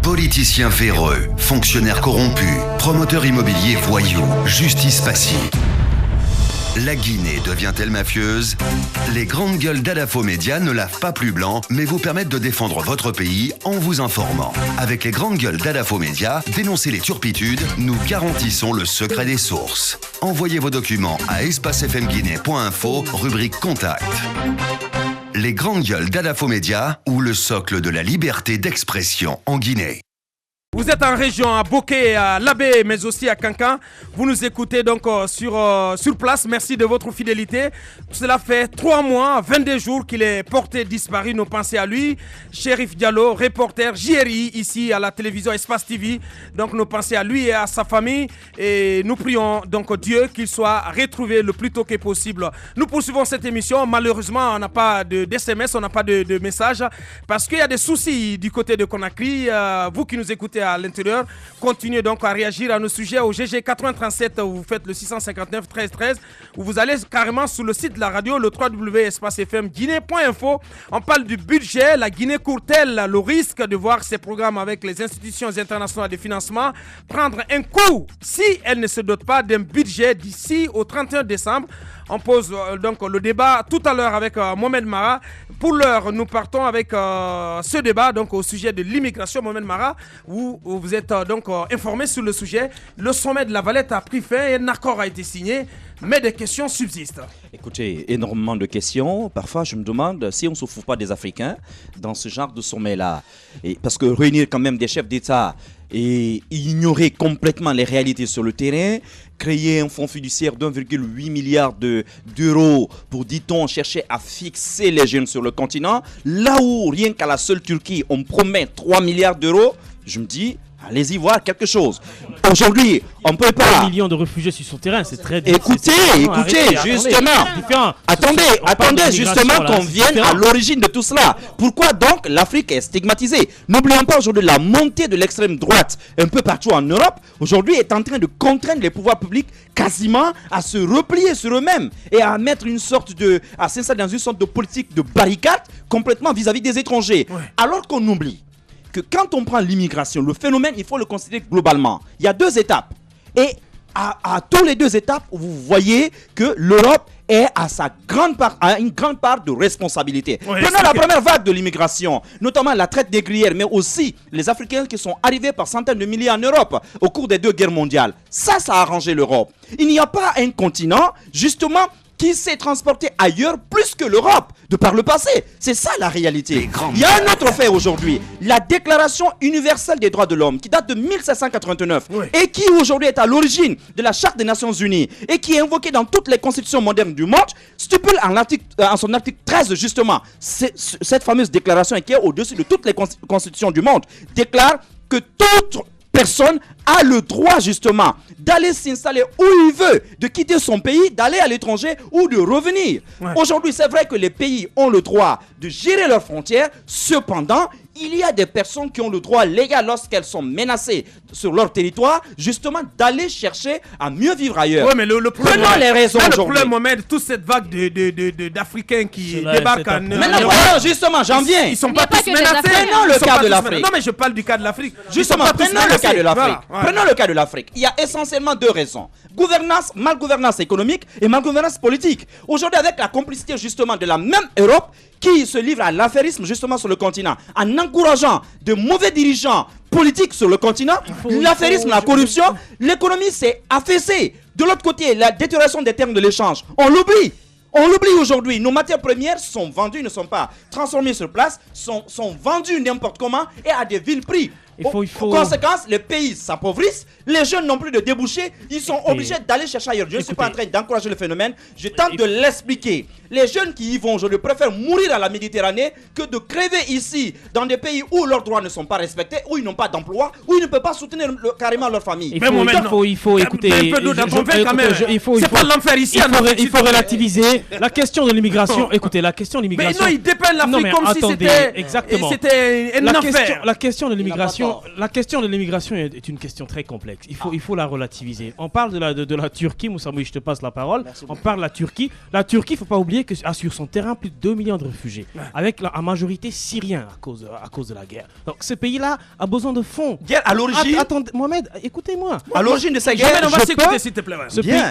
Politiciens véreux, fonctionnaires corrompus, promoteurs immobiliers voyous, justice passive. La Guinée devient-elle mafieuse? Les grandes gueules d'Adafo Média ne lavent pas plus blanc, mais vous permettent de défendre votre pays en vous informant. Avec les grandes gueules d'Adafo Média, dénoncez les turpitudes, nous garantissons le secret des sources. Envoyez vos documents à espacefmguinée.info, rubrique Contact. Les grandes gueules d'Adafo Média ou le socle de la liberté d'expression en Guinée. Vous êtes en région à Boké, à Labé, mais aussi à Kankan. Vous nous écoutez donc sur place. Merci de votre fidélité. Cela fait 3 mois, 22 jours qu'il est porté disparu. Nos pensées à lui. Chérif Diallo, reporter JRI, ici à la télévision Espace TV. Donc nos pensées à lui et à sa famille. Et nous prions donc Dieu qu'il soit retrouvé le plus tôt que possible. Nous poursuivons cette émission. Malheureusement, on n'a pas de SMS, on n'a pas de message. Parce qu'il y a des soucis du côté de Conakry. Vous qui nous écoutez à l'intérieur, continuez donc à réagir à nos sujets au GG 8037 où vous faites le 659 13 13 où vous allez carrément sur le site de la radio, le www.espacefmguinée.info. On parle du budget. La Guinée court-elle le risque de voir ses programmes avec les institutions internationales de financement prendre un coup si elle ne se dote pas d'un budget d'ici au 31 décembre? On pose donc le débat tout à l'heure avec Mohamed Mara. Pour l'heure, nous partons avec ce débat donc au sujet de l'immigration. Mohamed Mara, vous êtes donc informé sur le sujet. Le sommet de la Valette a pris fin et un accord a été signé, mais des questions subsistent. Écoutez, énormément de questions. Parfois, je me demande si on ne se fout pas des Africains dans ce genre de sommet-là. Et parce que réunir quand même des chefs d'État et ignorer complètement les réalités sur le terrain, créer un fonds fiduciaire d'1,8 milliard d'euros pour, dit-on, chercher à fixer les jeunes sur le continent, là où rien qu'à la seule Turquie, on promet 3 milliards d'euros, je me dis, allez-y voir quelque chose. Aujourd'hui, on ne peut pas... 1 million de réfugiés sur son terrain, c'est très... Écoutez, justement. Attendez, justement qu'on vienne à l'origine de tout cela. Pourquoi donc l'Afrique est stigmatisée? N'oublions pas aujourd'hui la montée de l'extrême droite un peu partout en Europe. Aujourd'hui est en train de contraindre les pouvoirs publics quasiment à se replier sur eux-mêmes et à mettre à s'installer dans une sorte de politique de barricade complètement vis-à-vis des étrangers. Ouais. Alors qu'on oublie que quand on prend l'immigration, le phénomène, il faut le considérer globalement. Il y a 2 étapes. Et à tous les 2 étapes, vous voyez que l'Europe est à une grande part de responsabilité. Oui, prenons la première vague de l'immigration, notamment la traite négrière, mais aussi les Africains qui sont arrivés par centaines de milliers en Europe au cours des 2 guerres mondiales. Ça a arrangé l'Europe. Il n'y a pas un continent, justement, qui s'est transporté ailleurs plus que l'Europe de par le passé. C'est ça la réalité. Il y a un autre fait aujourd'hui, la Déclaration universelle des droits de l'homme qui date de 1789 et qui aujourd'hui est à l'origine de la Charte des Nations Unies et qui est invoquée dans toutes les constitutions modernes du monde, stipule en son article 13 justement, cette fameuse déclaration qui est au-dessus de toutes les constitutions du monde, déclare que toute personne a le droit justement d'aller s'installer où il veut, de quitter son pays, d'aller à l'étranger ou de revenir. Ouais. Aujourd'hui, c'est vrai que les pays ont le droit de gérer leurs frontières. Cependant, il y a des personnes qui ont le droit légal lorsqu'elles sont menacées sur leur territoire, justement d'aller chercher à mieux vivre ailleurs. Oui, mais le problème, prenons les raisons aujourd'hui. Le problème, Mohamed, toute cette vague d'Africains qui débarquent en Europe. Mais non, justement, j'en viens. Ils sont pas tous menacés. Prenons le cas de l'Afrique. Non, mais je parle du cas de l'Afrique. Justement, prenons le cas de l'Afrique. Prenons le cas de l'Afrique. Il y a essentiellement 2 raisons. Malgouvernance économique et malgouvernance politique. Aujourd'hui, avec la complicité justement de la même Europe qui se livre à l'affairisme justement sur le continent, en encourageant de mauvais dirigeants politiques sur le continent, l'affairisme, la corruption, l'économie s'est affaissée. De l'autre côté, la détérioration des termes de l'échange, on l'oublie. On l'oublie aujourd'hui, nos matières premières sont vendues, ne sont pas transformées sur place, sont vendues n'importe comment et à des vil prix. Conséquence, les pays s'appauvrissent, les jeunes n'ont plus de débouchés, ils sont obligés d'aller chercher ailleurs. Je ne suis pas en train d'encourager le phénomène, je tente de l'expliquer. Les jeunes qui y vont aujourd'hui préfèrent mourir dans la Méditerranée que de crever ici, dans des pays où leurs droits ne sont pas respectés, où ils n'ont pas d'emploi, où ils ne peuvent pas soutenir carrément leur famille. Il faut écouter. C'est pas l'enfer ici. Il faut relativiser la question de l'immigration. Écoutez, la question de l'immigration. Mais non, ils dépeignent l'Afrique comme si c'était un enfer. La question de l'immigration question de l'immigration est une question très complexe. Il faut la relativiser. On parle de la Turquie, Moussa Mouy, je te passe la parole. On parle de la Turquie. La Turquie, il ne faut pas oublier que sur son terrain plus de 2 millions de réfugiés, avec en majorité syriens à cause de la guerre. Donc ce pays-là a besoin de fonds. Guerre à l'origine. Attendez, Mohamed, écoutez-moi. À l'origine de cette guerre, on va s'écouter s'il te plaît.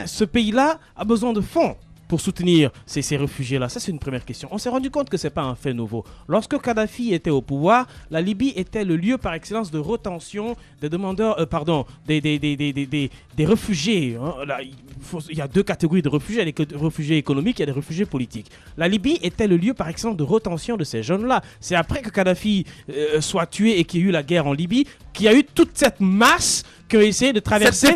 Ce pays-là a besoin de fonds pour soutenir ces réfugiés-là. Ça, c'est une première question. On s'est rendu compte que ce n'est pas un fait nouveau. Lorsque Kadhafi était au pouvoir, la Libye était le lieu par excellence de retention des demandeurs, des réfugiés. Hein. Là, il y a 2 catégories de réfugiés. Il y a des réfugiés économiques, il y a des réfugiés politiques. La Libye était le lieu par excellence de retention de ces jeunes-là. C'est après que Kadhafi soit tué et qu'il y a eu la guerre en Libye qu'il y a eu toute cette masse qui ont essayé de traverser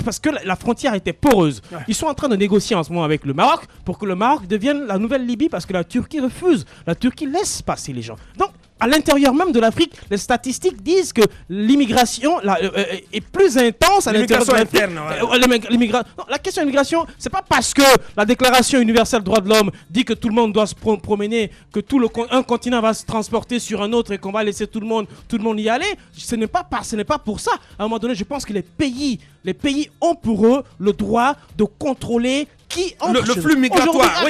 parce que la frontière était poreuse. Ouais. Ils sont en train de négocier en ce moment avec le Maroc pour que le Maroc devienne la nouvelle Libye parce que la Turquie refuse. La Turquie laisse passer les gens. Donc, à l'intérieur même de l'Afrique, les statistiques disent que l'immigration est plus intense à l'intérieur de l'Afrique. La question de l'immigration, c'est pas parce que la Déclaration universelle des droits de l'homme dit que tout le monde doit se promener, que un continent va se transporter sur un autre et qu'on va laisser tout le monde y aller. Ce n'est pas pour ça. À un moment donné, je pense que les pays ont pour eux le droit de contrôler qui entre le flux migratoire.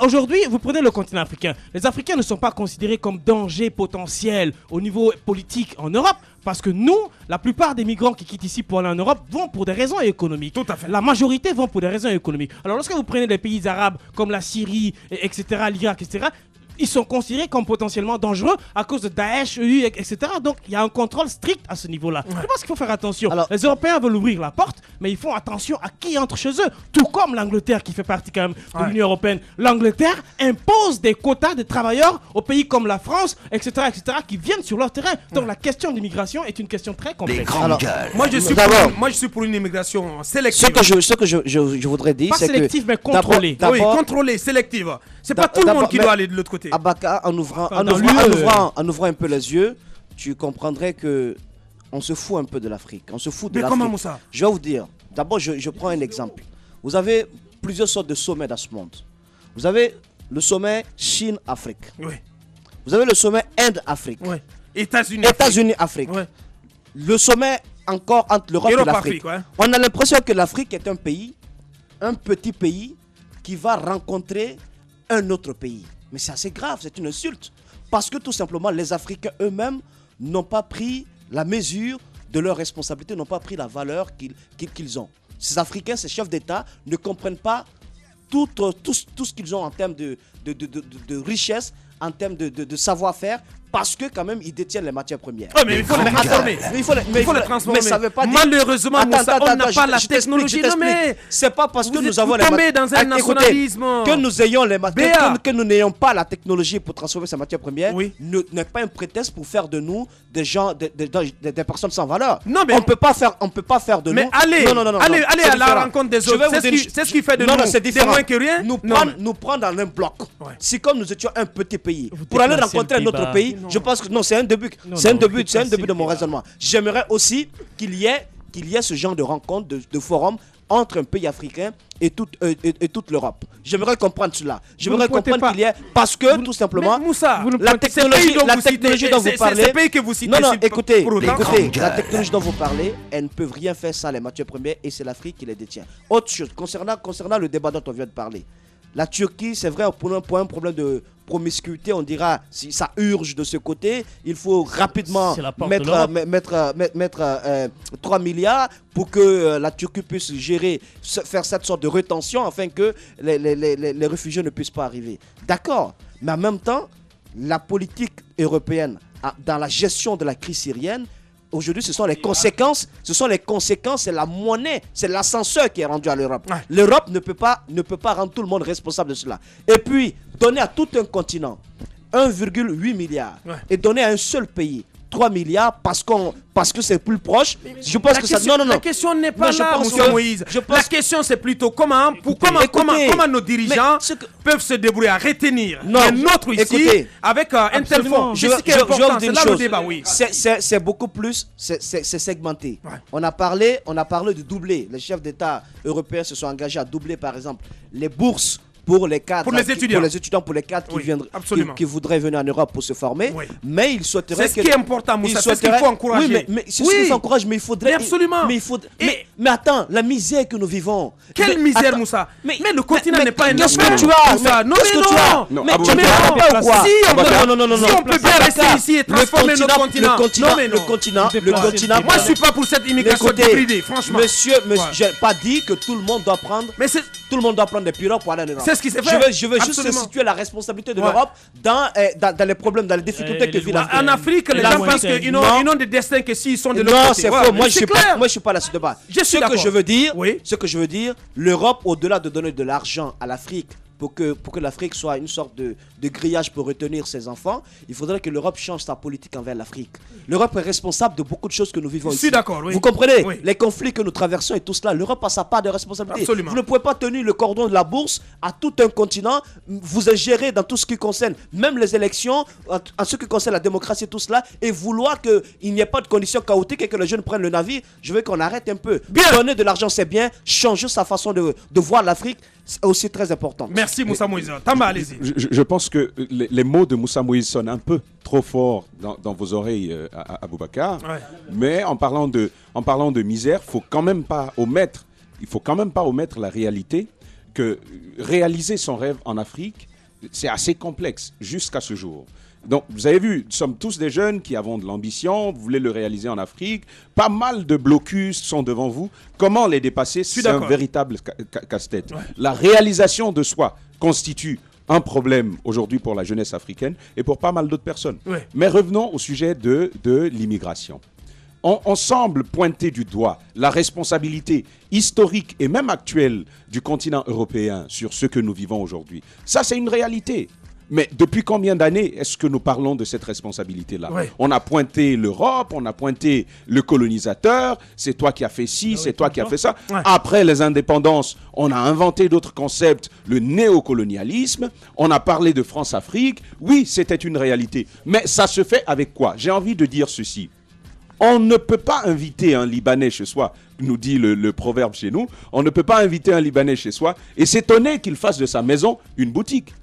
Aujourd'hui, vous prenez le continent africain. Les Africains ne sont pas considérés comme danger potentiel au niveau politique en Europe. Parce que nous, la plupart des migrants qui quittent ici pour aller en Europe vont pour des raisons économiques. Tout à fait. La majorité vont pour des raisons économiques. Alors lorsque vous prenez des pays arabes comme la Syrie, etc., l'Irak, etc., ils sont considérés comme potentiellement dangereux à cause de Daesh, etc. Donc il y a un contrôle strict à ce niveau-là. Je pense qu'il faut faire attention. Alors, les Européens veulent ouvrir la porte, mais ils font attention à qui entre chez eux. Tout comme l'Angleterre qui fait partie quand même de l'Union Européenne. L'Angleterre impose des quotas de travailleurs aux pays comme la France, etc., qui viennent sur leur terrain. Donc la question d'immigration est une question très complexe. Moi je suis pour une immigration sélective. Ce que je voudrais dire, c'est que... Pas sélective, mais contrôlée. Oui, contrôlée, sélective. C'est pas tout le monde qui doit aller de l'autre côté. Abaka, en ouvrant un peu les yeux, tu comprendrais que on se fout un peu de l'Afrique. On se fout de l'Afrique. Mais comment ça? Je vais vous dire. D'abord, je prends un exemple. Vous avez plusieurs sortes de sommets dans ce monde. Vous avez le sommet Chine-Afrique. Oui. Vous avez le sommet Inde-Afrique. Oui. États-Unis-Afrique. Oui. Le sommet encore entre l'Europe et l'Afrique. Ouais. On a l'impression que l'Afrique est un petit pays qui va rencontrer un autre pays. Mais c'est assez grave, c'est une insulte. Parce que tout simplement, les Africains eux-mêmes n'ont pas pris la mesure de leurs responsabilités, n'ont pas pris la valeur qu'ils ont. Ces Africains, ces chefs d'État ne comprennent pas tout ce qu'ils ont en termes de richesse, en termes de savoir-faire, parce que quand même ils détiennent les matières premières. Oh, mais il faut les transformer. Il faut les transformer. Mais ça veut pas dire... Malheureusement, on n'a pas la technologie. C'est pas parce que nous avons les matières dans un nationalisme. Que nous ayons les matières, que nous n'ayons pas la technologie pour transformer ces matières premières, n'est pas un prétexte pour faire de nous des gens, des personnes sans valeur. Non, mais on peut pas faire de nous. Mais allez à la rencontre des autres. C'est ce qui fait de nous des moins que rien. Nous prendre dans un bloc. Si comme nous étions un petit pays, pour aller rencontrer un autre pays. Je pense que non, c'est un début. C'est un début de mon raisonnement. J'aimerais aussi qu'il y ait ce genre de rencontre, de forum entre un pays africain et toute l'Europe. J'aimerais comprendre cela. J'aimerais comprendre qu'il y ait... Parce que, tout simplement, la technologie dont vous parlez... C'est pays que vous citez. Non, écoutez, la technologie dont vous parlez, elles ne peuvent rien faire sans les matières premières et c'est l'Afrique qui les détient. Autre chose, concernant le débat dont on vient de parler. La Turquie, c'est vrai, pour un problème de promiscuité, on dira, si ça urge de ce côté, il faut rapidement mettre 3 milliards pour que la Turquie puisse faire cette sorte de rétention afin que les réfugiés ne puissent pas arriver. D'accord, mais en même temps, la politique européenne dans la gestion de la crise syrienne, aujourd'hui, ce sont les conséquences, c'est la monnaie, c'est l'ascenseur qui est rendu à l'Europe. Ouais. L'Europe ne peut pas rendre tout le monde responsable de cela. Et puis, donner à tout un continent 1,8 milliard et donner à un seul pays 3 milliards parce que c'est plus proche. Je pense que ça... Non. La question n'est pas là, M. Moïse. La question, c'est plutôt comment nos dirigeants peuvent se débrouiller à retenir un autre ici avec un tel fonds. Je vais vous dire une chose. C'est beaucoup plus, c'est segmenté. Ouais. On a parlé de doubler. Les chefs d'État européens se sont engagés à doubler, par exemple, les bourses pour les cadres, pour les étudiants, pour les cadres qui voudraient venir en Europe pour se former. Oui. Mais il souhaiterait c'est ce qui est important, Moussa, c'est ce qu'il faut encourager. Oui, mais c'est ce qu'il faut encourager, mais il faudrait... absolument. Mais attends, la misère que nous vivons... Quelle misère, Moussa? Mais le continent n'est pas un... Qu'est-ce que tu as? Non, mais non. Si on peut bien rester ici et transformer notre continent. Le continent. Moi, je suis pas pour cette immigration débridée, franchement. Monsieur, j'ai pas dit que tout le monde doit prendre. Mais tout le monde doit prendre des pirogues pour aller en Europe. C'est ce qui s'est fait. Je veux juste situer la responsabilité de l'Europe dans les problèmes, dans les difficultés que vit l'Afrique. En Afrique, les gens pensent qu'ils n'ont des destins que s'ils sont de l'autre côté. Non, c'est faux. Moi, je suis pas là-dessus de bas. Ce que je veux dire, l'Europe, au-delà de donner de l'argent à l'Afrique pour que l'Afrique soit une sorte de grillage pour retenir ses enfants, il faudrait que l'Europe change sa politique envers l'Afrique. L'Europe est responsable de beaucoup de choses que nous vivons ici. Je suis d'accord, oui. Vous comprenez? Oui. Les conflits que nous traversons et tout cela, l'Europe a sa part de responsabilité. Absolument. Vous ne pouvez pas tenir le cordon de la bourse à tout un continent. Vous êtes géré dans tout ce qui concerne, même les élections, en ce qui concerne la démocratie et tout cela, et vouloir qu'il n'y ait pas de conditions chaotiques et que les jeunes prennent le navire. Je veux qu'on arrête un peu. Bien. Donner de l'argent, c'est bien. Changer sa façon de voir l'Afrique, c'est aussi très important. Merci Moussa Moïse. Tamba, allez-y. Je pense que les mots de Moussa Moïse sonnent un peu trop fort dans vos oreilles, à Boubacar. Ouais. Mais en parlant de misère, il ne faut quand même pas omettre la réalité que réaliser son rêve en Afrique, c'est assez complexe jusqu'à ce jour. Donc, vous avez vu, nous sommes tous des jeunes qui avons de l'ambition, vous voulez le réaliser en Afrique. Pas mal de blocus sont devant vous. Comment les dépasser? C'est un véritable casse-tête. Ouais. La réalisation de soi constitue un problème aujourd'hui pour la jeunesse africaine et pour pas mal d'autres personnes. Ouais. Mais revenons au sujet de l'immigration. On semble pointer du doigt la responsabilité historique et même actuelle du continent européen sur ce que nous vivons aujourd'hui. Ça, c'est une réalité. Mais depuis combien d'années est-ce que nous parlons de cette responsabilité-là? Ouais. On a pointé l'Europe, on a pointé le colonisateur, c'est toi qui as fait ci, c'est toi qui as fait ça. Ouais. Après les indépendances, on a inventé d'autres concepts, le néocolonialisme, on a parlé de France-Afrique. Oui, c'était une réalité. Mais ça se fait avec quoi? J'ai envie de dire ceci. On ne peut pas inviter un Libanais chez soi, nous dit le proverbe chez nous, on ne peut pas inviter un Libanais chez soi et s'étonner qu'il fasse de sa maison une boutique.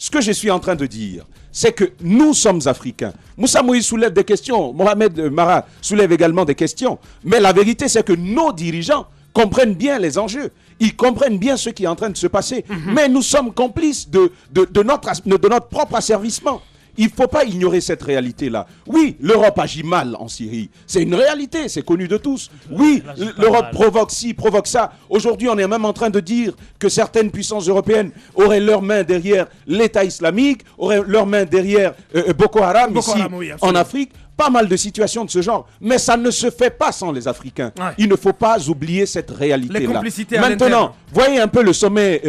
Ce que je suis en train de dire, c'est que nous sommes africains. Moussa Moïse soulève des questions, Mohamed Mara soulève également des questions. Mais la vérité, c'est que nos dirigeants comprennent bien les enjeux. Ils comprennent bien ce qui est en train de se passer. Mais nous sommes complices de notre propre asservissement. Il ne faut pas ignorer cette réalité-là. Oui, l'Europe agit mal en Syrie. C'est une réalité, c'est connu de tous. Oui, l'Europe provoque ci, provoque ça. Aujourd'hui, on est même en train de dire que certaines puissances européennes auraient leurs mains derrière l'État islamique, auraient leurs mains derrière Boko Haram ici en Afrique. Pas mal de situations de ce genre. Mais ça ne se fait pas sans les Africains. Ouais. Il ne faut pas oublier cette réalité-là. Maintenant, voyez un peu le sommet,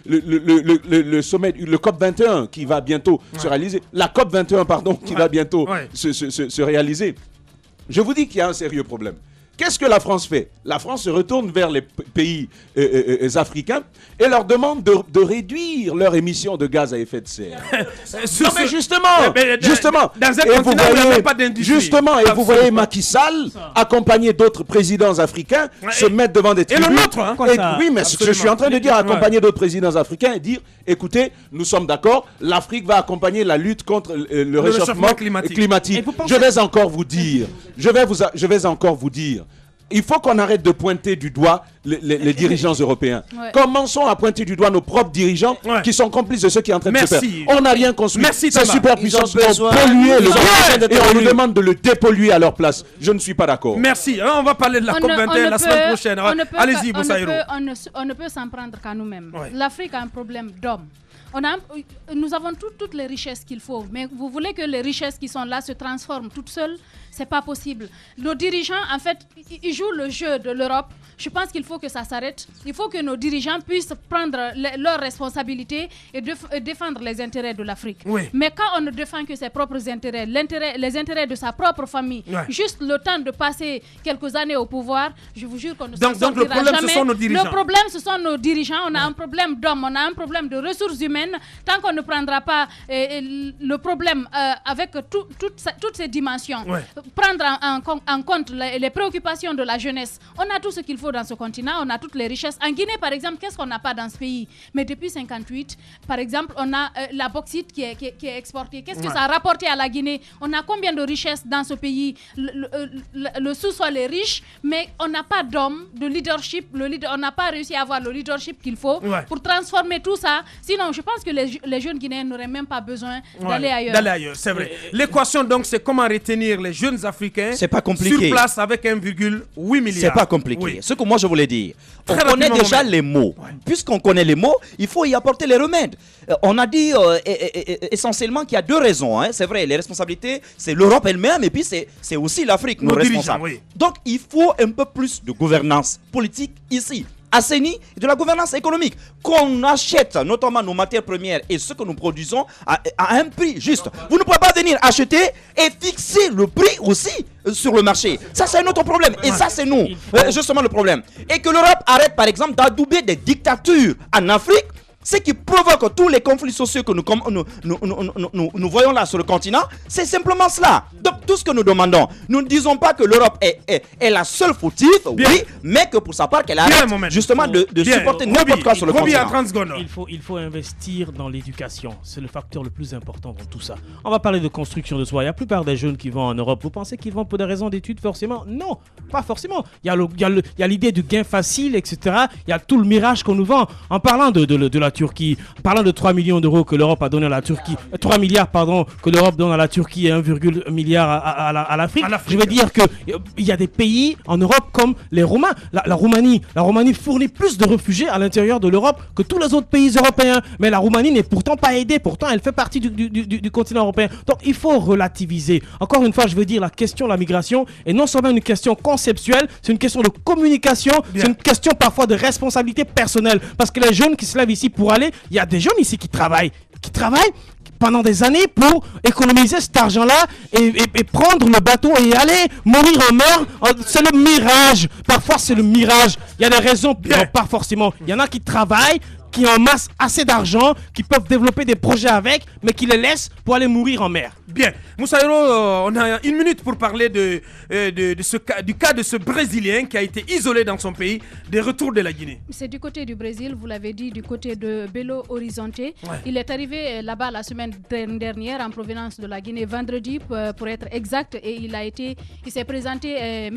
le sommet, le COP21 qui va bientôt se réaliser. La COP21, pardon, qui va bientôt se réaliser. Je vous dis qu'il y a un sérieux problème. Qu'est-ce que la France fait? La France se retourne vers les pays africains et leur demande de réduire leur émission de gaz à effet de serre. Non mais justement, dans un continent où il n'y a pas d'industrie. Justement, et vous voyez Macky Sall, accompagné d'autres présidents africains, se mettre devant des tribunes. Et le nôtre, hein, oui, mais ce que je suis en train de dire, accompagner d'autres présidents africains et dire, écoutez, nous sommes d'accord, l'Afrique va accompagner la lutte contre le réchauffement climatique. Je vais encore vous dire, il faut qu'on arrête de pointer du doigt les dirigeants européens. Ouais. Commençons à pointer du doigt nos propres dirigeants qui sont complices de ce qui est en train de se faire. On n'a rien construit. Ces superpuissances ont pollué le monde et on nous demande de le dépolluer à leur place. Je ne suis pas d'accord. Nous on va parler de la COP21 la semaine prochaine. Allez-y, Boussaïro. On ne peut s'en prendre qu'à nous-mêmes. Ouais. L'Afrique a un problème d'hommes. Nous avons toutes les richesses qu'il faut, mais vous voulez que les richesses qui sont là se transforment toutes seules? C'est pas possible. Nos dirigeants, en fait, ils jouent le jeu de l'Europe. Je pense qu'il faut que ça s'arrête. Il faut que nos dirigeants puissent prendre leurs responsabilités et défendre les intérêts de l'Afrique. Oui. Mais quand on ne défend que ses propres intérêts, les intérêts de sa propre famille, juste le temps de passer quelques années au pouvoir, je vous jure qu'on ne s'en sortira jamais. Donc le problème, ce sont nos dirigeants. Le problème, ce sont nos dirigeants. On a un problème d'hommes, on a un problème de ressources humaines. domaines, tant qu'on ne prendra pas le problème avec toutes ces dimensions, prendre en compte les préoccupations de la jeunesse, on a tout ce qu'il faut dans ce continent, on a toutes les richesses. En Guinée, par exemple, qu'est-ce qu'on n'a pas dans ce pays? Mais depuis 1958, par exemple, on a la bauxite qui est exportée. Qu'est-ce que ça a rapporté à la Guinée? On a combien de richesses dans ce pays? Le sous-sol est riche, mais on n'a pas d'hommes, de leadership. On n'a pas réussi à avoir le leadership qu'il faut pour transformer tout ça. Sinon, je pense que les jeunes Guinéens n'auraient même pas besoin d'aller ailleurs. C'est vrai. L'équation, donc, c'est comment retenir les jeunes Africains c'est pas compliqué. sur place avec 1,8 milliard. C'est pas compliqué. Ce que moi, je voulais dire, on connaît déjà les mots. Puisqu'on connaît les mots, il faut y apporter les remèdes. On a dit essentiellement qu'il y a deux raisons. C'est vrai, les responsabilités, c'est l'Europe elle-même et puis c'est aussi l'Afrique, nos responsables. Donc, il faut un peu plus de gouvernance politique ici. Assainie et de la gouvernance économique. Qu'on achète notamment nos matières premières et ce que nous produisons à un prix juste. Vous ne pouvez pas venir acheter et fixer le prix aussi sur le marché. Ça, c'est un autre problème. Et ça, c'est nous, justement, le problème. Et que l'Europe arrête, par exemple, d'adouber des dictatures en Afrique. Ce qui provoque tous les conflits sociaux que nous voyons là sur le continent, c'est simplement cela. Donc tout ce que nous demandons, nous ne disons pas que l'Europe est la seule fautive, oui, mais que pour sa part qu'elle arrête justement de supporter n'importe quoi sur le continent. Il faut investir dans l'éducation, c'est le facteur le plus important dans tout ça. On va parler de construction de soi. La plupart des jeunes qui vont en Europe, vous pensez qu'ils vont pour des raisons d'études forcément? Non, pas forcément. Il y a l'idée du gain facile, etc. Il y a tout le mirage qu'on nous vend. En parlant de la Turquie, parlant de 3 millions d'euros que l'Europe a donné à la Turquie, 3 milliards pardon, que l'Europe donne à la Turquie et 1,1 milliard à l'Afrique. Je veux dire que il y a des pays en Europe comme les Roumains, la Roumanie fournit plus de réfugiés à l'intérieur de l'Europe que tous les autres pays européens, mais la Roumanie n'est pourtant pas aidée, pourtant elle fait partie du continent européen. Donc il faut relativiser. Encore une fois, je veux dire, la question de la migration est non seulement une question conceptuelle, c'est une question de communication, c'est une question parfois de responsabilité personnelle, parce que les jeunes qui se lèvent ici pour aller, il y a des jeunes ici qui travaillent pendant des années pour économiser cet argent-là et prendre le bateau et aller mourir en mer. C'est le mirage. Parfois, c'est le mirage. Il y a des raisons, pas forcément. Il y en a qui travaillent, qui amassent assez d'argent, qui peuvent développer des projets avec, mais qui les laissent pour aller mourir en mer. Bien. Moussa Hiro, on a une minute pour parler du cas de ce Brésilien qui a été isolé dans son pays, des retours de la Guinée. C'est du côté du Brésil, vous l'avez dit, du côté de Belo Horizonte. Il est arrivé là-bas la semaine dernière en provenance de la Guinée, vendredi pour être exact, et il s'est présenté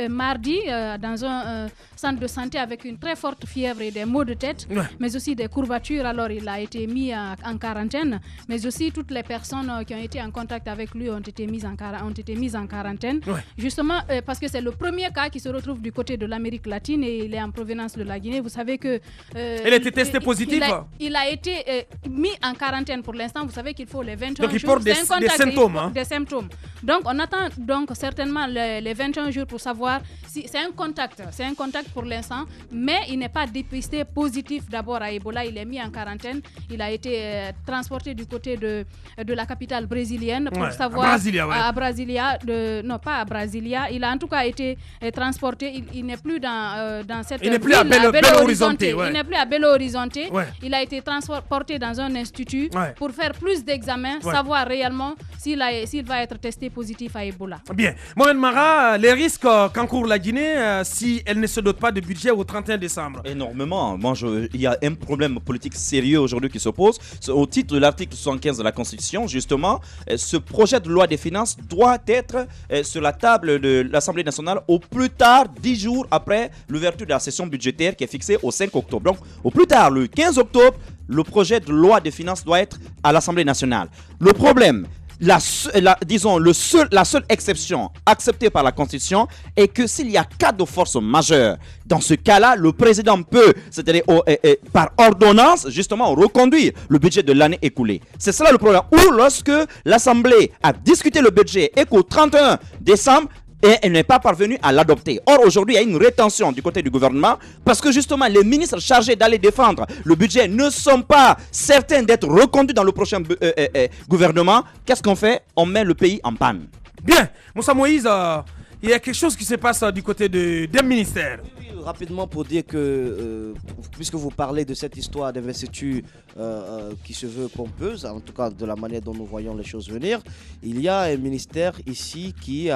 mardi dans un centre de santé avec une très forte fièvre et des maux de tête, mais aussi des courbatures. Alors il a été mis en quarantaine, mais aussi toutes les personnes qui ont été en contact avec lui ont été mises en quarantaine. Justement parce que c'est le premier cas qui se retrouve du côté de l'Amérique latine et il est en provenance de la Guinée. Vous savez que il a été testé positif. Il a été mis en quarantaine pour l'instant. Vous savez qu'il faut les 21 jours. Donc il porte des symptômes. Des symptômes. Donc on attend certainement les 21 jours pour savoir si c'est un contact. C'est un contact pour l'instant, mais il n'est pas dépisté positif d'abord à Ebola. Il est mis en quarantaine. Il a été transporté du côté de la capitale brésilienne pour savoir à Brasilia, non pas à Brasilia. Il a en tout cas été transporté. Il n'est plus dans cette ville. Il n'est plus à Belo Horizonte. Il n'est plus à Belo Horizonte. Il a été transporté dans un institut pour faire plus d'examens, savoir réellement s'il va être testé positif à Ebola. Bien. Mohamed Mara, les risques qu'encourt la Guinée si elle ne se dote pas de budget au 31 décembre? Énormément. Il y a un problème politique sérieux aujourd'hui qui se pose. Au titre de l'article 75 de la Constitution, justement, ce projet de loi des finances doit être sur la table de l'Assemblée nationale au plus tard 10 jours après l'ouverture de la session budgétaire qui est fixée au 5 octobre. Donc, au plus tard, le 15 octobre, le projet de loi des finances doit être à l'Assemblée nationale. Le problème, la seule exception acceptée par la Constitution est que s'il y a cas de force majeure, dans ce cas-là, le président peut, c'est-à-dire par ordonnance, justement, reconduire le budget de l'année écoulée. C'est cela le problème. Ou lorsque l'Assemblée a discuté le budget et qu'au 31 décembre, et elle n'est pas parvenue à l'adopter. Or, aujourd'hui, il y a une rétention du côté du gouvernement parce que justement, les ministres chargés d'aller défendre le budget ne sont pas certains d'être reconduits dans le prochain gouvernement. Qu'est-ce qu'on fait? On met le pays en panne. Bien. Moussa Moïse, il y a quelque chose qui se passe du côté d'un ministère. Rapidement pour dire que, puisque vous parlez de cette histoire d'investiture qui se veut pompeuse, en tout cas de la manière dont nous voyons les choses venir, il y a un ministère ici qui,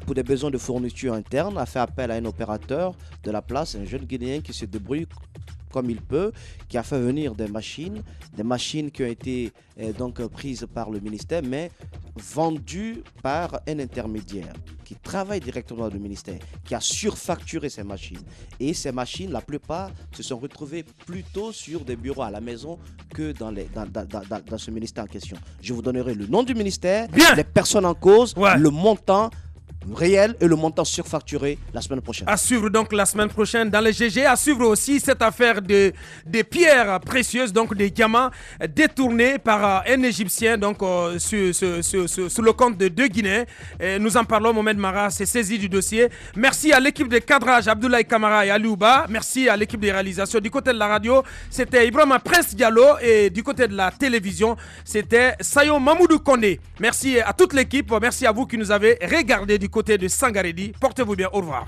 pour des besoins de fourniture interne, a fait appel à un opérateur de la place, un jeune Guinéen qui se débrouille comme il peut, qui a fait venir des machines qui ont été donc prises par le ministère, mais vendues par un intermédiaire qui travaille directement dans le ministère, qui a surfacturé ces machines. Et ces machines, la plupart, se sont retrouvées plutôt sur des bureaux à la maison que dans ce ministère en question. Je vous donnerai le nom du ministère, les personnes en cause, le montant réel et le montant surfacturé la semaine prochaine. À suivre donc la semaine prochaine dans les GG. À suivre aussi cette affaire des pierres précieuses, donc des diamants détournés par un Égyptien donc sur le compte de 2 Guinéens. Nous en parlons, Mohamed Mara s'est saisi du dossier. Merci à l'équipe de cadrage, Abdoulaye Kamara et Aliouba. Merci à l'équipe de réalisation. Du côté de la radio, c'était Ibrahima Prince Diallo et du côté de la télévision, c'était Sayon Mamoudou Kondé. Merci à toute l'équipe. Merci à vous qui nous avez regardé du côté de Sangaredi. Portez-vous bien. Au revoir.